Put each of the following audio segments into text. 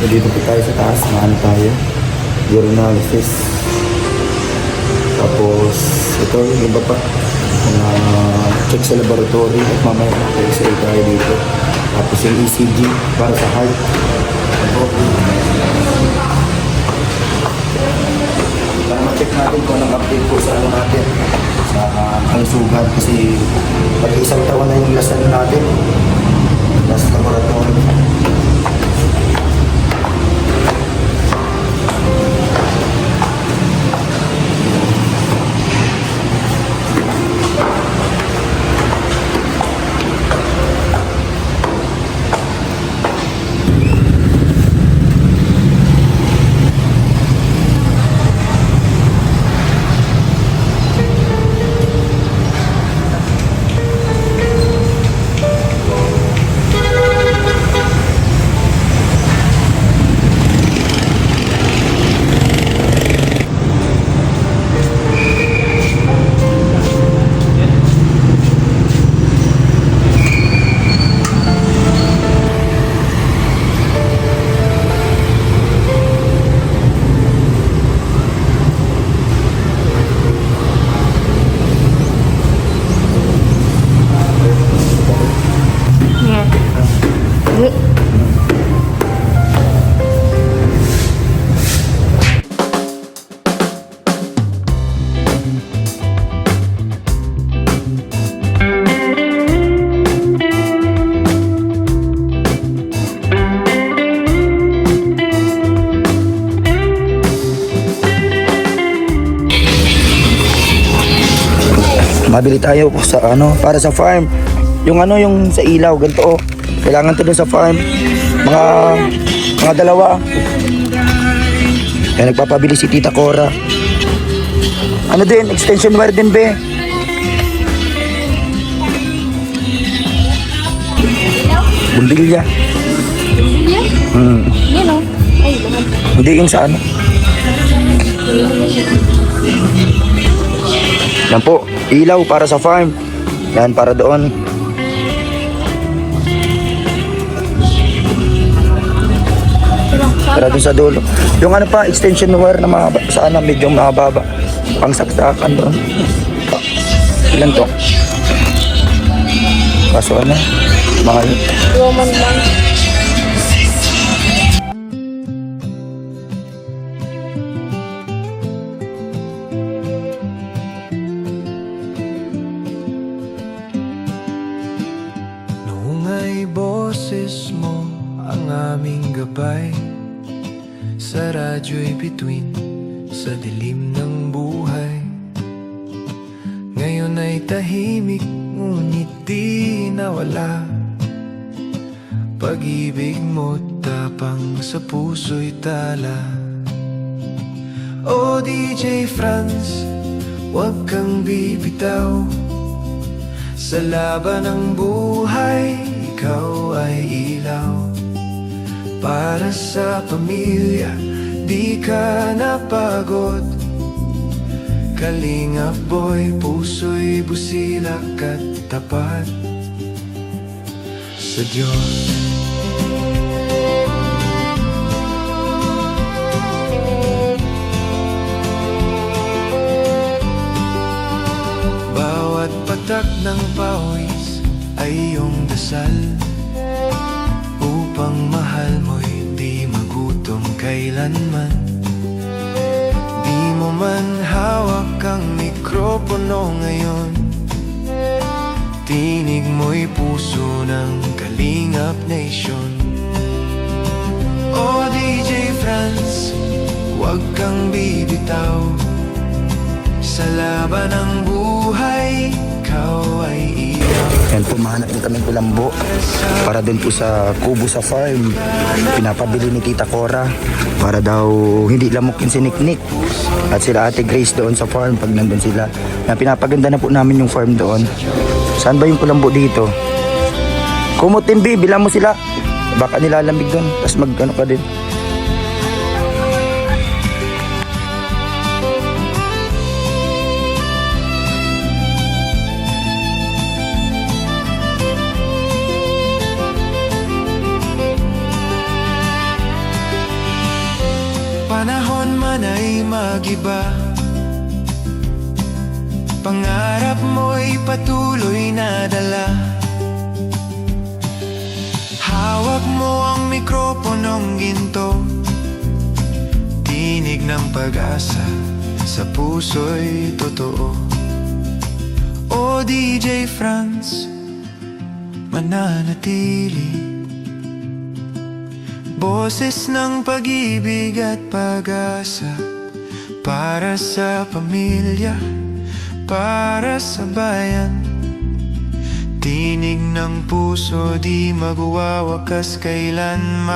dito po tayo sa taas, maano tayo, urinalysis. Tapos ito yung iba pa, check sa laboratory at mamaya mag-x-ray tayo dito. Tapos yung ECG para sa heart. Para ma-check natin kung anong update po sa ano natin, sa kalusugan, kasi mag-isang taon na yung last ano natin, last laboratory. Mabili tayo sa ano, para sa farm. Yung ano, yung sa ilaw, ganito oh. Kailangan to dun sa farm. Mga dalawa. Kaya nagpapabili si Tita Cora. Ano din, extension wire din be. Bundilya. Bundilya? Yan o. Ay, laman. Hindi yung sa ano. Yan po, ilaw para sa farm. Yan, para doon. Para doon sa dulo. Yung ano pa, extension wire na mahaba, sana medyo mahaba. Pang saksakan doon. Ilan to? Kaso ano, mahal. Roman lang. Boses mo ang aming gabay sa radyo'y bituin sa dilim ng buhay. Ngayon ay tahimik ngunit di nawala. Pag-ibig mo tapang sa puso'y tala. O DJ Franz, huwag kang bibitaw sa laban ng buhay. Ikaw ay ilaw para sa pamilya, di ka napagod. Kalingap boy, puso'y busilak at tapat sa Diyos. Bawat patak ng pawis ay iyong dasal upang mahal mo'y di magutom kailanman. Di mo man hawak ang mikropono ngayon, tinig mo'y puso ng Kalingap Nation. O DJ Franz, huwag kang bibitaw sa laban ng buhay. Ikaw ay ilaw. Yan po, mahanap din kami kulambo para dun po sa kubo sa farm. Pinapabili ni Tita Cora para daw hindi lamok yung siniknik. At sila Ate Grace doon sa farm pag nandun sila. Yan, pinapaganda na po namin yung farm doon. Saan ba yung kulambo dito? Kumot din, B, bilang mo sila. Baka nilalamig doon. Tapos mag-ano ka din. mag-iba. Pangarap mo'y patuloy na dala. Hawak mo ang mikroponong ginto, tinig ng pag-asa sa puso'y totoo. O DJ Franz, mananatili, boses ng pag-ibig at pag-asa, para sa pamilya, para sa bayan. Tinig ng puso, di magwawakas kailanman.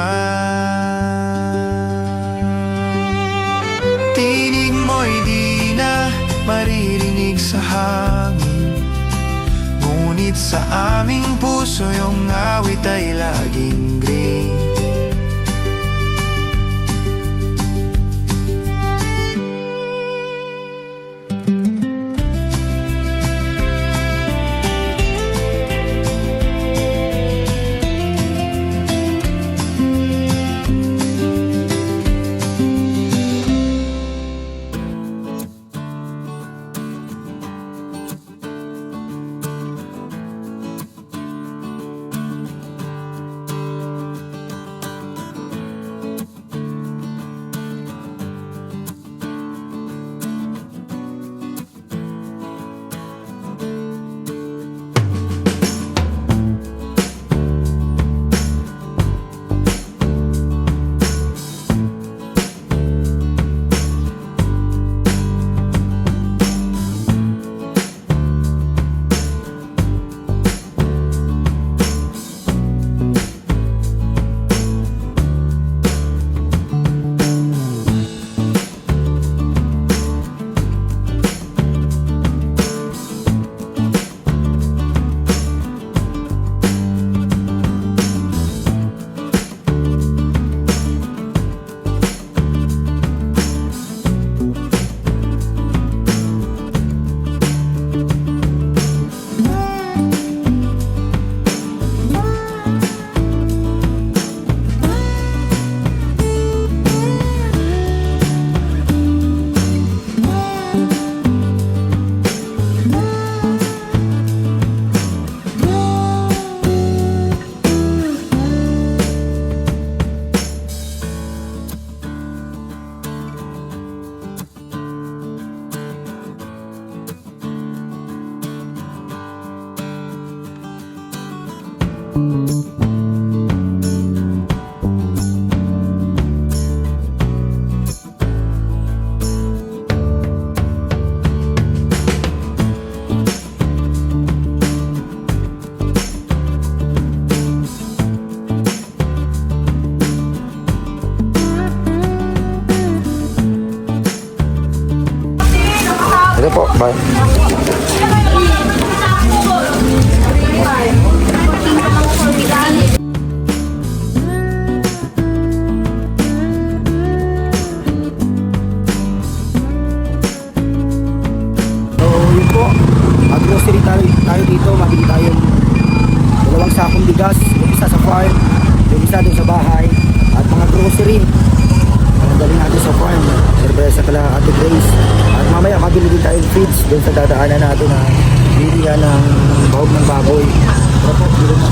Tinig mo'y di na maririnig sa hangin, ngunit sa aming puso yung awit ay laging green. Ito po, bye. Grocery tayo dito, mabili tayong 2 sakong bigas, yung isa sa farm, yung isa dun sa bahay, at mga grocery ang galing natin sa farm, surprise sa kala Ate Grace. At mamaya mabili din tayong feeds dun sa dadaanan natin na bilihan ng bahog ng baboy. Pero po, bilo na.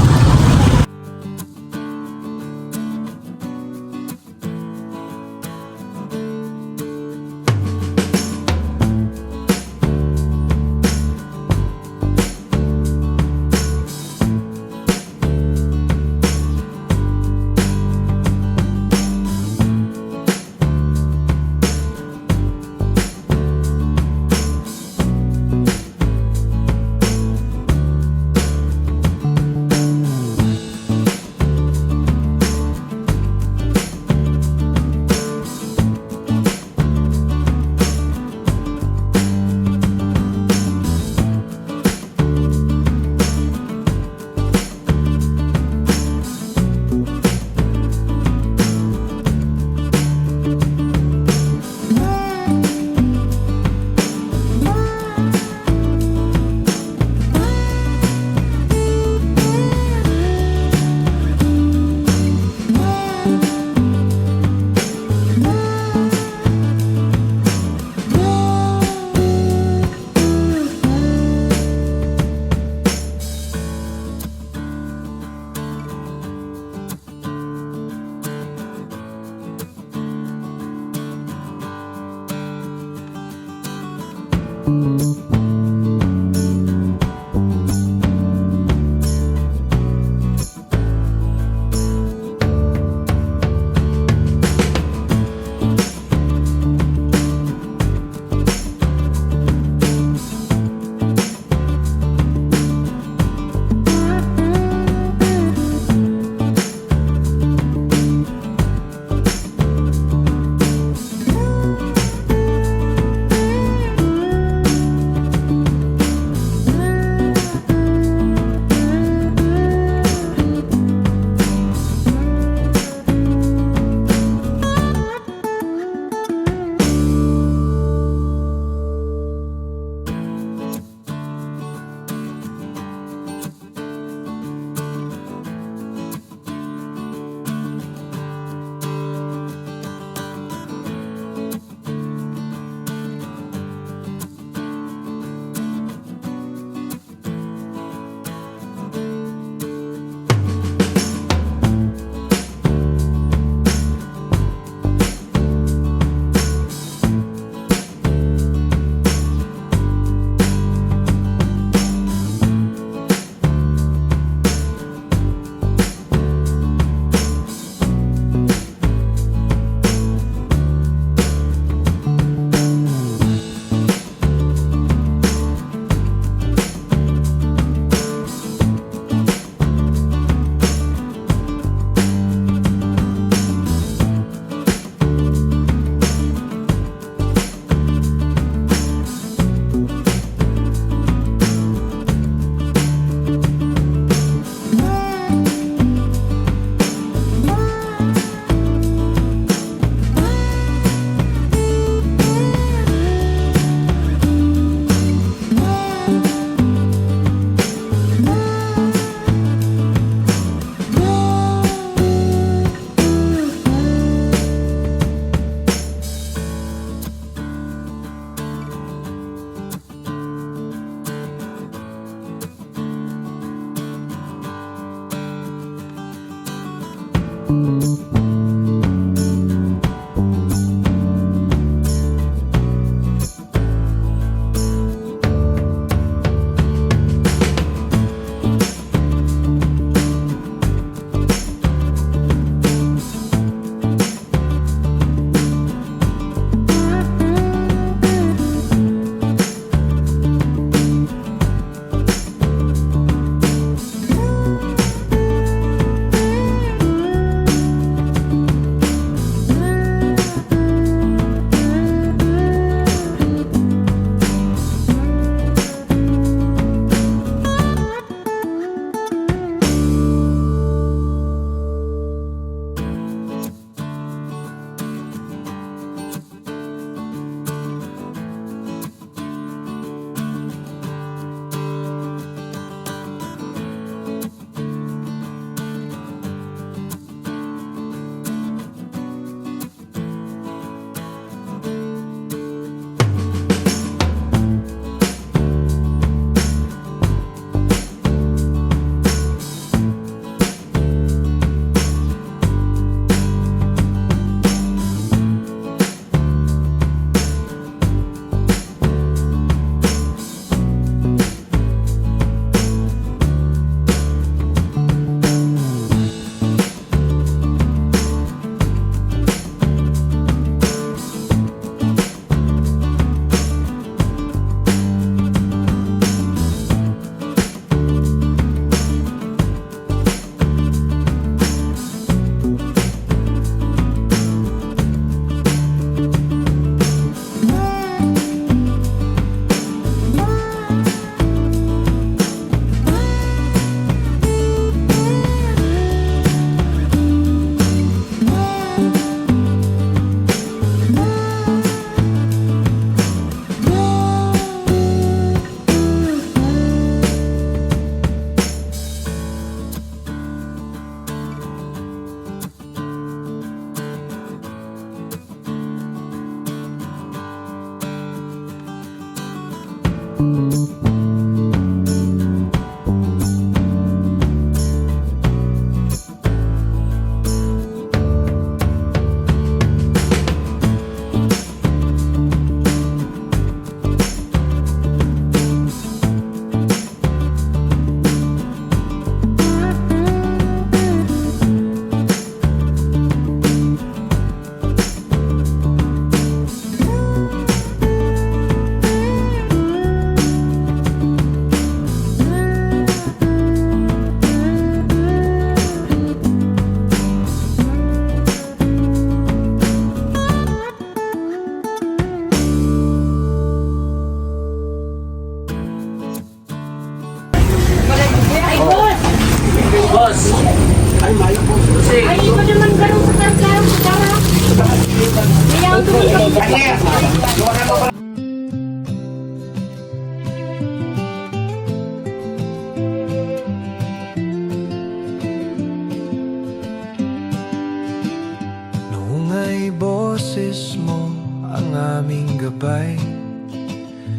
Noong ay boses mo ang aming gabay,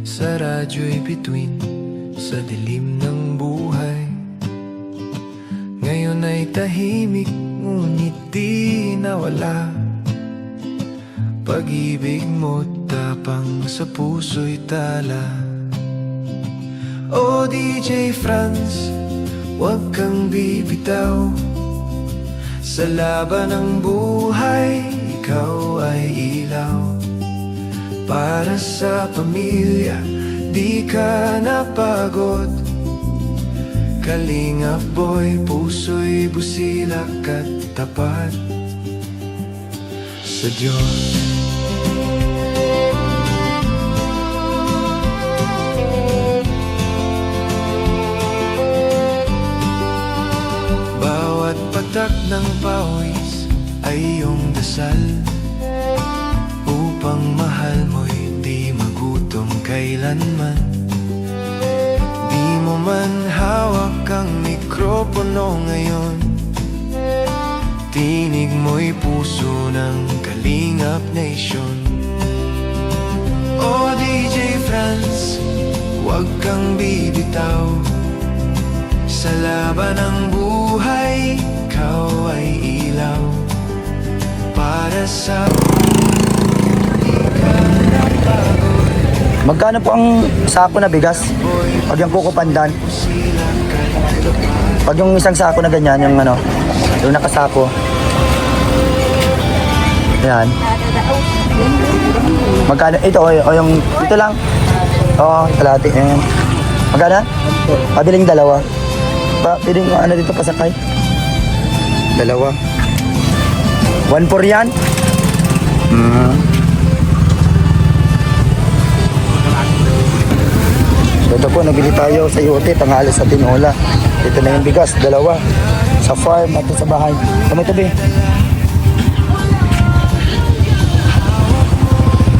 sa radyo'y bituin sa dilim ng buhay. Ngayon ay tahimik, ngunit di nawala. Pag-ibig mo't tapang sa puso'y tala. O DJ Franz, huwag kang bibitaw. Sa laban ng buhay, ikaw ay ilaw. Para sa pamilya, di ka napagod. Kalingap boy, puso'y busilak at tapat sa Diyos. Bawat patak ng pawis ay iyong dasal, upang mahal mo'y di magutom kailanman. Di mo man hawak ang mikropono ngayon, tinig mo'y puso ng Kalingap Nation. O DJ Franz, huwag kang bibitaw. Sa laban ng buhay, ikaw ay ilaw. Magkano po ang sako na bigas? Pag yung kukupandan. Pag yung isang sako na ganyan, yung ano, yung nakasako. Yan. Magkano? Ito, o yung, ito lang. Oo, kalahati. Ayan. Magkano? Pabiling dalawa. Piling ano dito pasakay? Dalawa. 1-4 yan? Ito po, nabili tayo sa Yote, tanghali sa Tinola. Ito na yung bigas, dalawa. Sa farm at sa bahay. Tabi-tabi.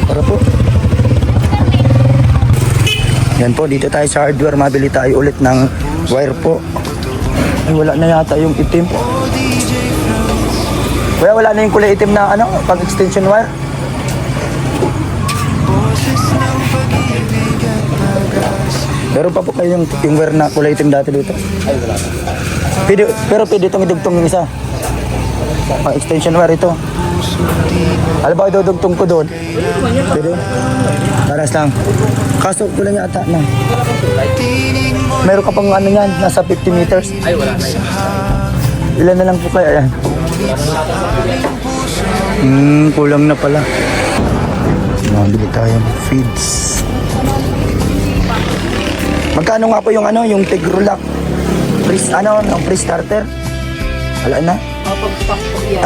Para po. Yan po, dito tayo sa hardware. Mabili tayo ulit ng wire po. Ay, wala na yata yung itim. Kuya, wala na yung kulay itim na ano, pang extension wire. Meron pa po kayo yung wire na kulay itim dati dito? Ay, wala. Pero pwede itong idugtong yung isa. Pang extension wire ito. Alam ba idudugtong ko doon? Pwede? Paras lang. Kaso ko lang yata na. Meron ka pang ano yan, nasa 50 meters? Ay, wala na yan. Ilan na lang po kaya yan? Kulang na pala. Mabili tayo ng feeds. Magkano nga po yung ano, yung Tigrulac? Pre-starter? Wala na?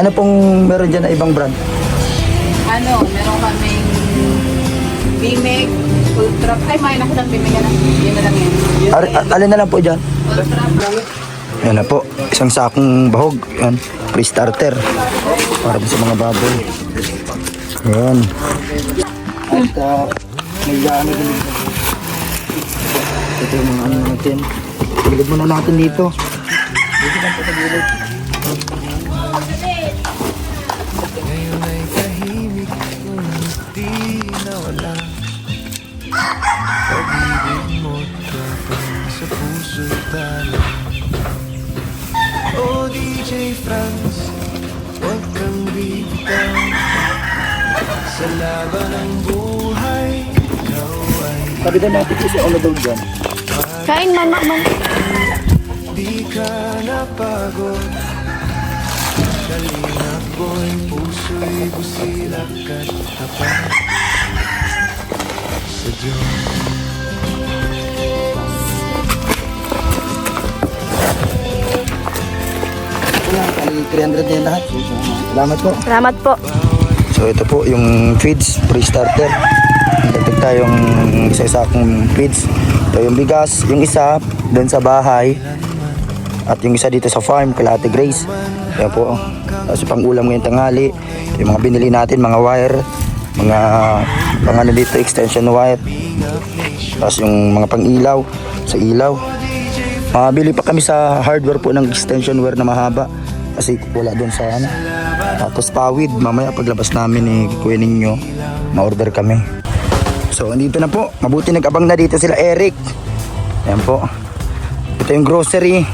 Ano pong meron dyan na ibang brand? Meron kaming Bimig, Ultra. Ay, may naku ng Bimig yan. Yun na lang yun. Alin na lang po dyan? Ultra. Yan na po, isang sakong bahog. Yan, pre-starter. Para po sa mga baboy. Yan. At may ano din. Ito yung mga ano natin. Gilid muna natin dito. Dito lang po sa gilid. Ngayon ay tahimik, ngunit di nawala. Pag-ibig mo't kapag sa puso'y tala. Oh DJ Franz, huwag kang bibitaw. Sa laban ng buhay, ikaw ay Sabi na natin isa ano daw dyan. Kain, mama. di ka napagod. Kalinap ko'y puso'y busilak at tapat sa Diyos. Ay, 300 na yan lahat. Salamat po. Salamat po. So ito po yung feeds, pre-starter. Dagdag tayong isa-isakong feeds. Ito yung bigas, yung isa doon sa bahay. At yung isa dito sa farm, kay Ate Grace. Yan po. Tapos pang ulam ngayong tanghali. Yung mga binili natin, mga wire. Mga pang ano dito, extension wire. Tapos yung mga pang ilaw, sa ilaw. Mabili pa kami sa hardware po ng extension wire na mahaba. Kasi wala doon sa ano. Tapos pawid, mamaya paglabas namin ni kuya ninyo, ma-order kami. So andito na po, mabuti nag-abang na dito sila Eric. Ayan po. Ito yung grocery.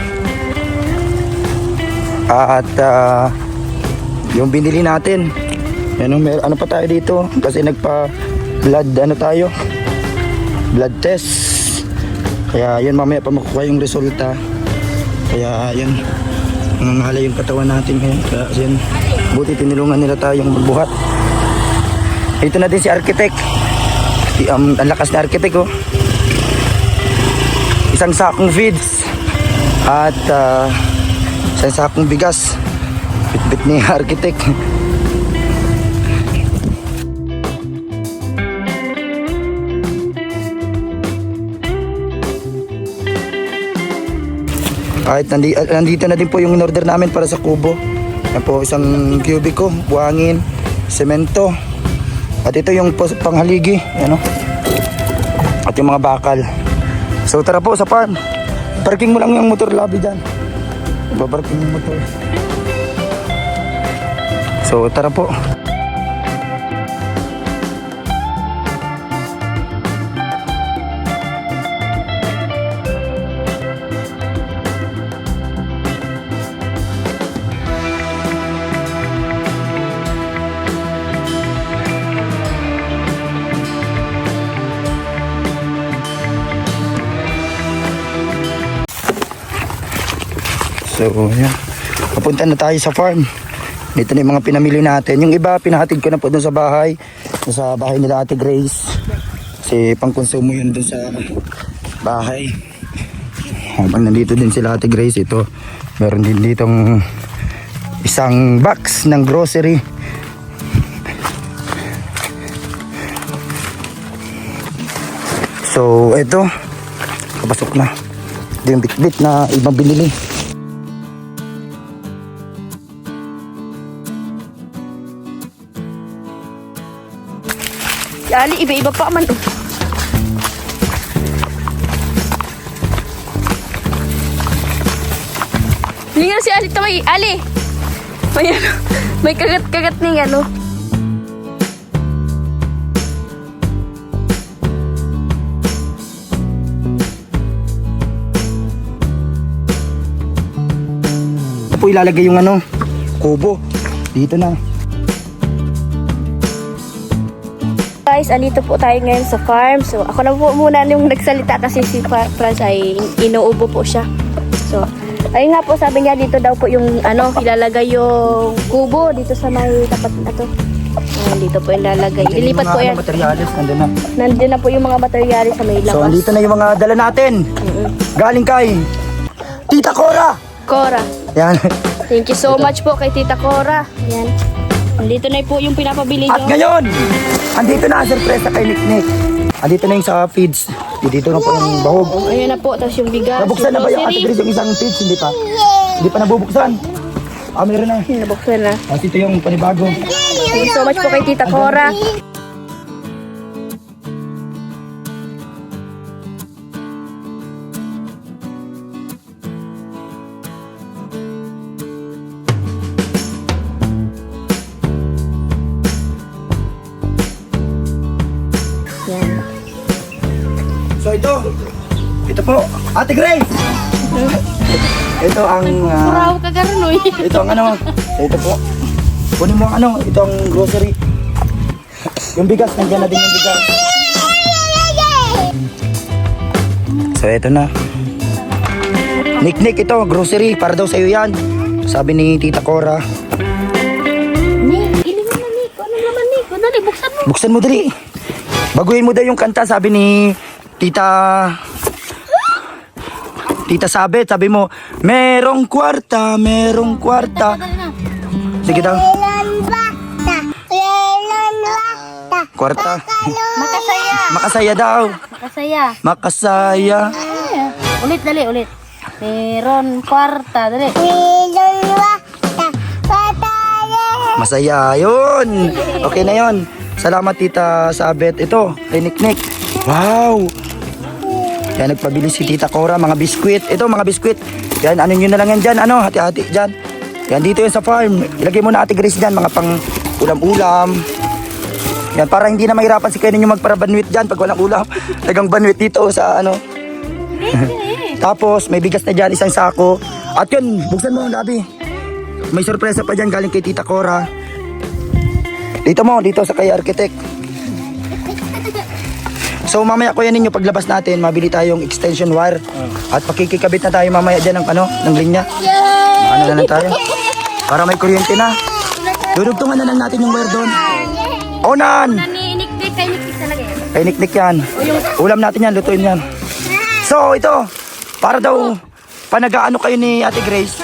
At yung binili natin. Ano pa tayo dito? Kasi nagpa-blood ano tayo? Blood test. Kaya yun mamaya pa makukuha yung resulta. Kaya yun. Nangangalay yung katawan natin ngayon. Kaya yun. Buti tinulungan nila tayong magbuhat. Ito na din si architect. Ang lakas na architect oh. Isang sakong feeds. At isang sakong bigas. Bit-bit ni architect. Kahit nandito na din po yung in-order namin para sa kubo. Yan po, isang kubiko, buhangin, semento. At ito yung panghaligi, ano? At yung mga bakal. So tara po sa farm. Parking mo lang yung motor lobby dyan. Babarking yung motor. So tara po. So, yan. Papunta na tayo sa farm. Dito na yung mga pinamili natin. Yung iba, pinahatid ko na po dun sa bahay. Dun sa bahay nila Ate Grace. Kasi pang-consumo yun dun sa bahay. Habang nandito din sila Ate Grace, ito. Meron din ditong isang box ng grocery. So, ito. Kapasok na. Ito yung bit-bit na ibang binili. Ali, iba-iba pa man. Hindi nga si Ali tamay. Ali! May ano, may kagat-kagat ng ano. Ito po ilalagay yung ano, kubo. Dito na. Guys, alito po tayo ngayon sa farm. So, ako na po muna yung nagsalita kasi si Franz ay inuubo po siya. So, ayun nga po, sabi niya dito daw po yung ano, ilalagay yung kubo dito sa may tapat na to. Ayan, dito po ilalagay. Ilipat po yan. Materialis, nandun na. Nandun na po yung mga materyales sa may labas. So, andito na yung mga dala natin. Galing kay Tita Cora. Cora. Yan. Thank you so much po kay Tita Cora. Ayan. Andito na po yung pinapabili At nyo. ngayon, andito na ang sorpresa kay Nick. Andito na yung sa feeds. Dito na po yung bahog. Ayan na po, tapos yung bigas, Nabuksan na ba yung Ate grocery. Grace yung isang feeds? Hindi pa. Hindi pa nabubuksan. Ah, meron na. Nabuksan na. At ito yung panibago. Thank you so much po kay Tita Cora. Yan. So ito po, Ate Grace! Ito ang, Puraw ka garunoy. ito ang ano, so ito po. Kunin mo ang ano, ito ang grocery. Yung bigas, nandiyan na din yung bigas. So ito na. Nick, ito, grocery, para daw sa'yo yan. Sabi ni Tita Cora. Nick, ilim mo na Nick. Ano naman Nick? Dali, buksan mo. Buksan mo dali. Baguhin mo daw yung kanta, sabi ni Tita Sabet, sabi mo, merong kwarta, merong kwarta. Sige daw. Kwarta. Makasaya. Makasaya daw. Makasaya. Makasaya. Ulit, dali, ulit. Meron kwarta, dali. Masaya. Yun. Okay na yun. Salamat Tita Sabet. Ito, kay Nick. Wow. Yan, nagpabili si Tita Cora, mga biskwit. Ito, mga biskwit. Yan, ano nyo na lang yan dyan. Ano, hati-hati dyan. Yan, dito yun sa farm. Ilagay mo na Ate Grace dyan, mga pang ulam-ulam. Yan, para hindi na mahirapan si Kenin yung magpara-banwit dyan pag walang ulam. Tagang banwit dito sa ano. Tapos, may bigas na dyan, isang sako. At yun, buksan mo, Labi. May sorpresa pa dyan galing kay Tita Cora. Dito mo, dito sa kay Architect. So mamaya kuya ninyo paglabas natin, mabili tayong extension wire. At pakikikabit na tayo mamaya dyan ng ano, ng linya. Ano na lang tayo. Para may kuryente na. Dudugtungan na lang natin yung wire doon. Onan! Nick, kay Nick talaga yan. Kay Nick yan. Ulam natin yan, lutuin yan. So ito, para daw panagaano kayo ni Ate Grace.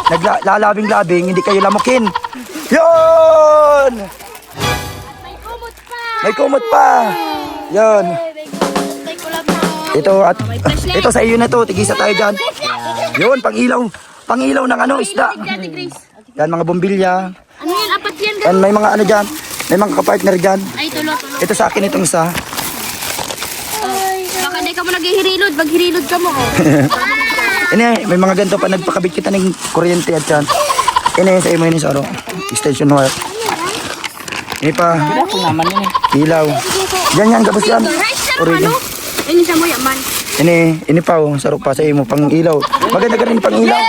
Naglalabing-labing, hindi kayo lamukin. Yun! May kumot pa. May kumot pa. Yun. Ito at ito sa iyo na to, tigisa tayo diyan. Yun, pangilaw ng ano, isda. Yan mga bombilya. Ano yan? Apat yan. Yan may mga ano diyan. May mga kapartner diyan. Ay, tulo. Ito sa akin itong isa. Baka di ka mo nag-hirilod. Mag-hirilod ka mo. Ini, may mga ganito pa nagpakabit kita ng kuryente at yan. Ini sa imo ini sa aro. Extension wire. Ini pa. Ilaw. Yan gabos yan. Origin. Ini sa mo yaman. Ini pa oh, saro pa sa imo pang ilaw. Maganda ka rin pang ilaw.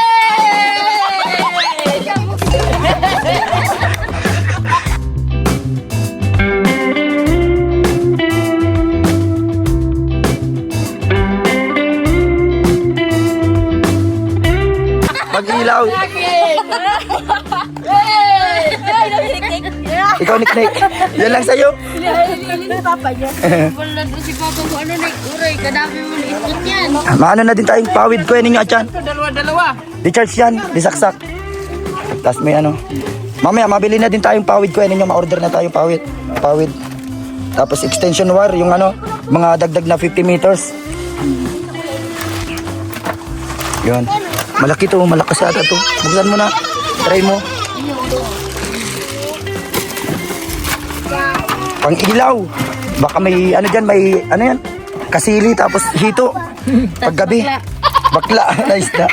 ikaw. Ikaw, Nick. Yan lang sa'yo. Wala doon si Papa ko ano nag-uray. Kadami mo na ikot yan. Maano na din tayong pawid ko ninyo, Achan. Dalawa. Di charge yan, di saksak. Tapos may ano. Mamaya, mabili na din tayong pawid ko ninyo. Ma-order na tayong pawid. Tapos extension wire, yung ano, mga dagdag na 50 meters. Yun. Malaki to, malakas yata to. Buksan mo na. Try mo. Pang ilaw. Baka may ano dyan, may ano yan. Kasili tapos hito. Paggabi. Bakla. Nice na.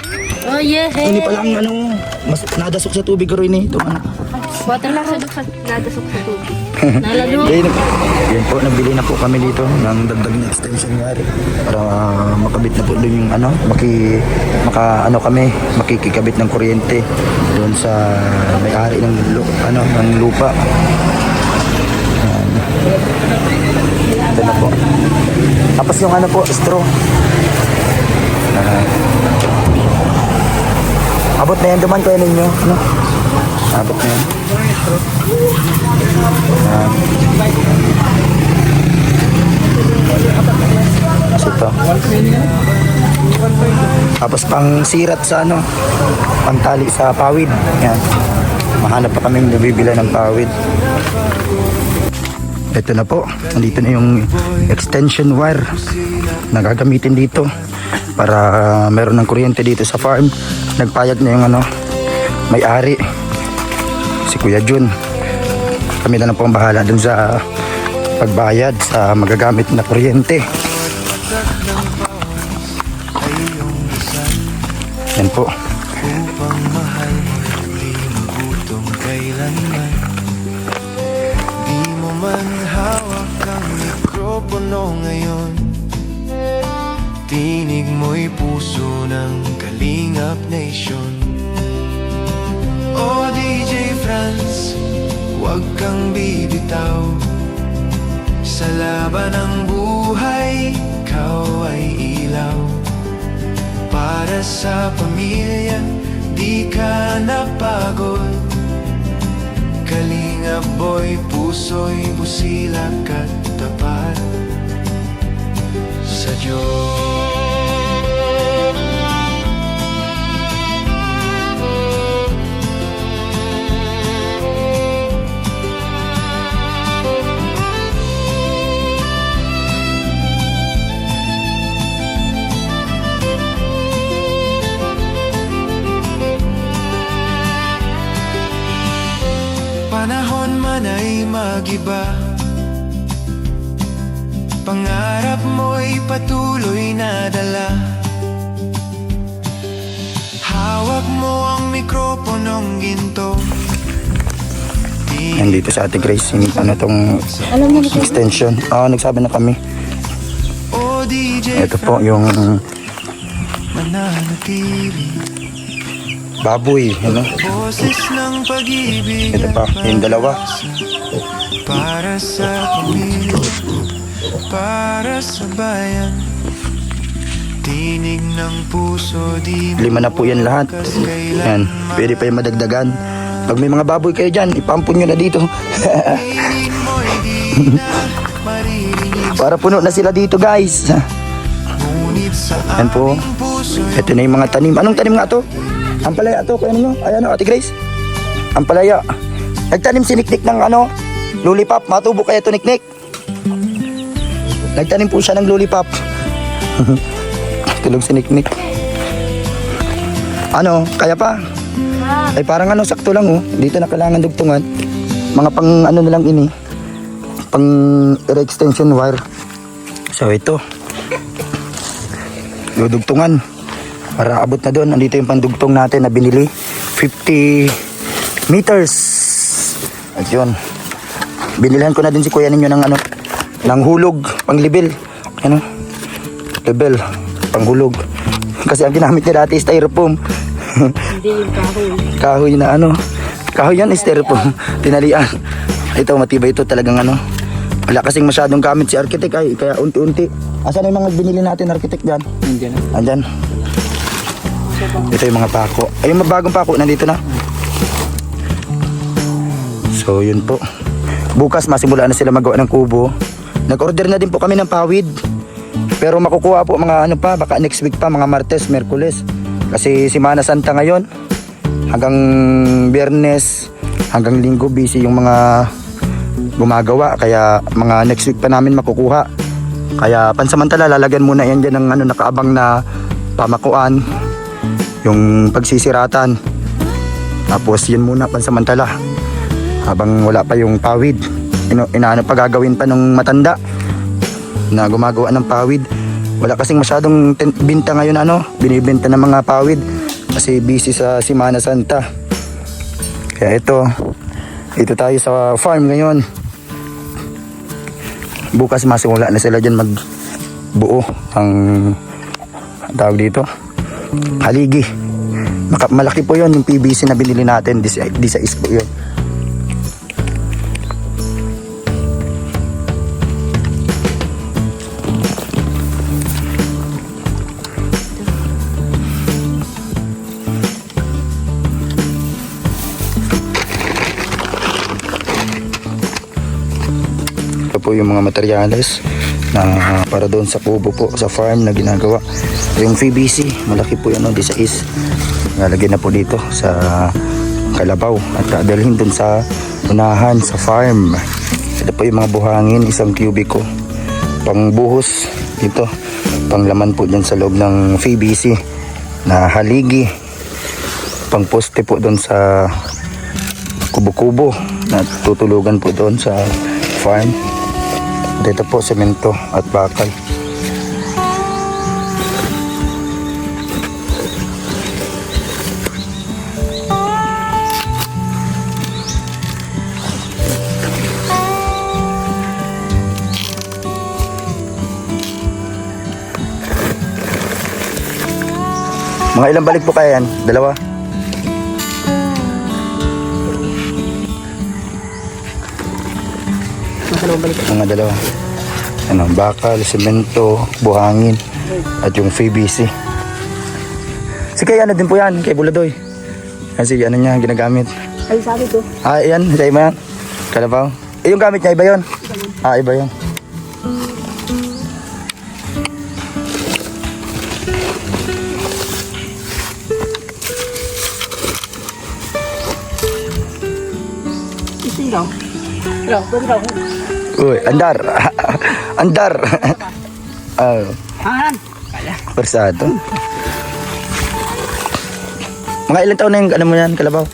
Oh yes. Ini pa lang ano, mas nadasok sa tubig ko rin eh. Ito ano. Water lang sa nadasok sa tubig. Nalalo. Yun po, nabili na po kami dito ng dagdag na extension wire para makabit na po doon yung ano, makikikabit ng kuryente doon sa may-ari ng ng lupa. Ayan. Ito na po. Tapos yung ano po, straw. Abot na yan, duman ko yan ninyo. Ano? Abot na yan. Ito. Tapos pang sirat sa ano, pantali sa pawid. Yan. Mahanap pa kaming nabibila ng pawid. Ito na po. Nandito na yung extension wire na gagamitin dito para meron ng kuryente dito sa farm. Nagpayag na yung ano, may-ari, si Kuya Jun. Kami na lang po ang bahala dun sa pagbayad sa magagamit na kuryente. Yan po. Upang mahal mo, di magutong kailanman. Di mo man hawak ang mikropono ngayon. Tinig mo'y puso ng Kalingap Nation. O DJ Franz, huwag kang bibitaw. Sa laban ng buhay, ikaw ay ilaw. Para sa pamilya, di ka napagod. Kalingap boy, puso'y busilak at tapat sa Diyos. Panahon man ay magiba, pangarap mo'y patuloy na dala. Hawak mo ang mikroponong ginto. Nandito sa Ate Grace, yung ano tong extension. Nagsabi na kami. O DJ Ito po yung mananatili. baboy, ano? Boses ng pag-ibig. Ito pa, yung dalawa. Para sa pamilya, para sa bayan. Tinig ng puso, di 5 na po yan lahat. Yan, pwede pa yung madagdagan. Pag may mga baboy kayo dyan, ipampun nyo na dito. Tinig mo'y di na maririnig. Para puno na sila dito, guys. Ngunit sa Yan po. aming puso, Ito na yung mga tanim. Anong tanim nga to? Ampalaya to, kaya ninyo. Ayan o, Ate Grace. Ampalaya. Nagtanim si Niknik ng ano, lollipop. Matubo kaya to, Niknik. Nagtanim po siya ng lollipop. Tulog si Niknik. Ano, kaya pa? Ay parang ano, sakto lang oh. Dito na kailangan dugtungan. Mga pang ano na lang ini. Pang extension wire. So ito. Dudugtungan. Para abot na doon. Andito yung pandugtong natin na binili. 50 meters. At yun. Binilihan ko na din si kuya ninyo ng ano, ng hulog, panglibel. Ano? Lebel, panghulog. Kasi ang ginamit niya dati is styrofoam. Hindi yung kahoy. Kahoy na ano. Kahoy yan, styrofoam. Tinalian. Ito, matibay ito talagang ano. Wala kasing masyadong gamit si architect ay kaya unti-unti. Asan yung mga binili natin architect dyan? Andyan. Ito yung mga pako. Ay, yung bagong pako, nandito na. So, yun po. Bukas, masimula na sila magawa ng kubo. Nag-order na din po kami ng pawid. Pero makukuha po mga ano pa, baka next week pa, mga Martes, Merkules. Kasi Semana Santa ngayon. Hanggang Biyernes, hanggang Linggo, busy yung mga gumagawa. Kaya mga next week pa namin makukuha. Kaya pansamantala, lalagyan muna yan dyan ng ano, nakaabang na pamakuan. Yung pagsisiratan. Tapos yun muna pansamantala. Habang wala pa yung pawid. Inaano pa gagawin pa nung matanda na gumagawa ng pawid. Wala kasing masyadong binta ngayon ano, binibenta ng mga pawid kasi busy sa Semana Santa. Kaya ito tayo sa farm ngayon. Bukas masimula na sila dyan magbuo ang tawag dito, haligi. Malaki po yon yung PVC na binili natin, di sa ispo yun. Po yung mga materyales na para doon sa kubo po sa farm na ginagawa. Yung PVC malaki po yan, di sa is lalagyan na po dito sa kalabaw at dadalhin doon sa unahan sa farm. Ito po yung mga buhangin, 1 kubiko pang buhos dito, pang laman po dyan sa loob ng PVC na haligi, pang poste po doon sa kubo-kubo na tutulugan po doon sa farm. Dito po, semento at bakal. Mga ilang balik po kaya yan? 2? Mga 2. Ano, bakal, semento, buhangin, at yung PVC. Si kay ano din po yan, kay Buladoy. Kasi ano niya, ginagamit. Ay, sabi ko. Ah, yan, sa iba yan. Kalabaw. Eh, yung gamit niya, iba yun. Ah, iba yun. Ising daw. Pwede daw. Uy, andar. Andar. Han. Persado. Mga ilang taon na yung ano mo yan, kalabaw?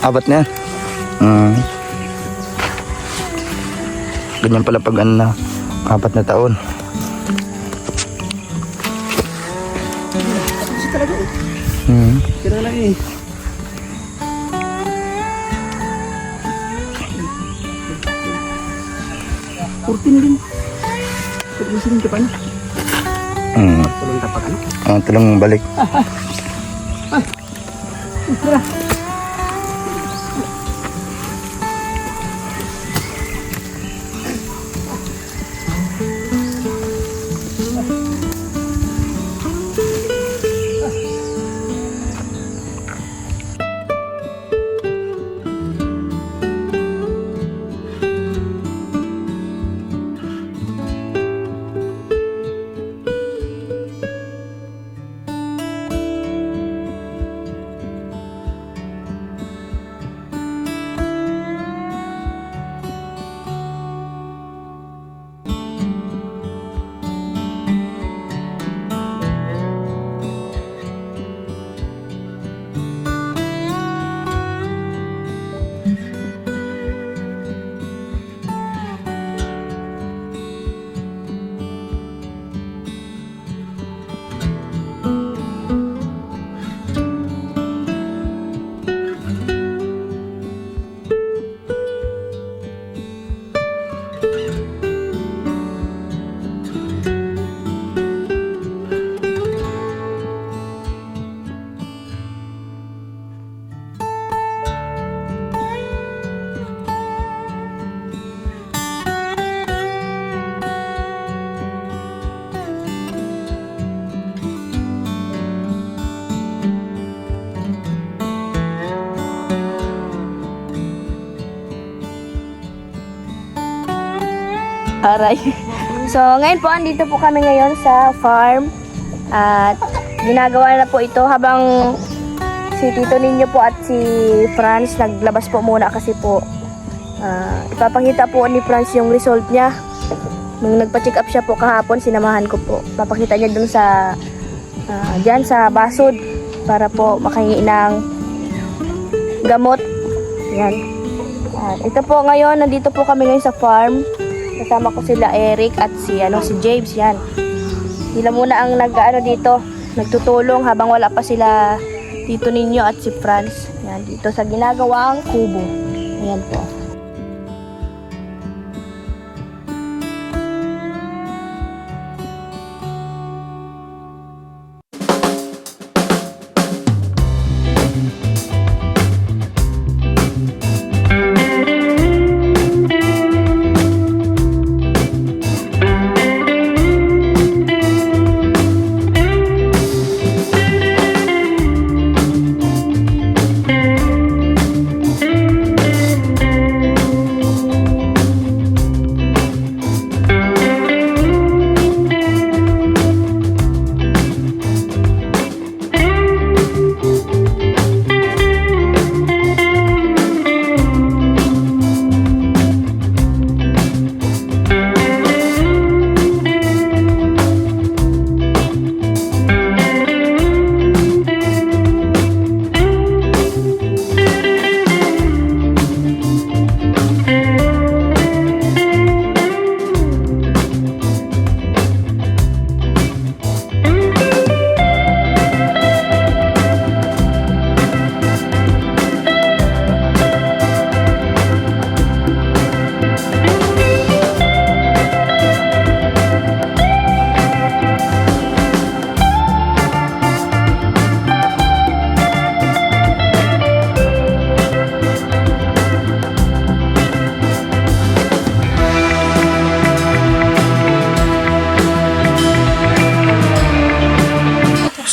4 na yan. Ganyan pala pag ano na, 4 na taon. Kira lang eh. Kurtin din. Kurtin ka pa na. Tulong tapak ano? Tulong balik. Aray. So, ngayon po, andito po kami ngayon sa farm. At ginagawa na po ito habang si Tito Ninyo po at si Franz naglabas po muna kasi po ipapakita po ni Franz yung result niya. Nung nagpa-check up siya po kahapon, sinamahan ko po. Papakita niya dun sa dyan sa basod para po makahingi ng gamot. Yan. Ito po ngayon, nandito po kami ngayon sa farm. Kasama ko sila Eric at si James. Yan. Sila muna ang dito, nagtutulong habang wala pa sila Tito Ninyo at si Franz. Yan, dito sa ginagawang kubo. Ayan po.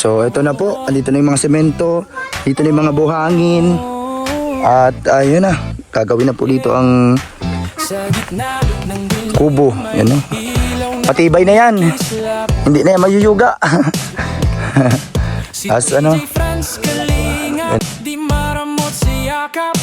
So ito na po, andito na yung mga semento, dito na yung mga buhangin. At ayun na, gagawin na po dito ang kubo. Yan na. Patibay na yan. Hindi na yan mayuyuga. As Di maramot sa yakap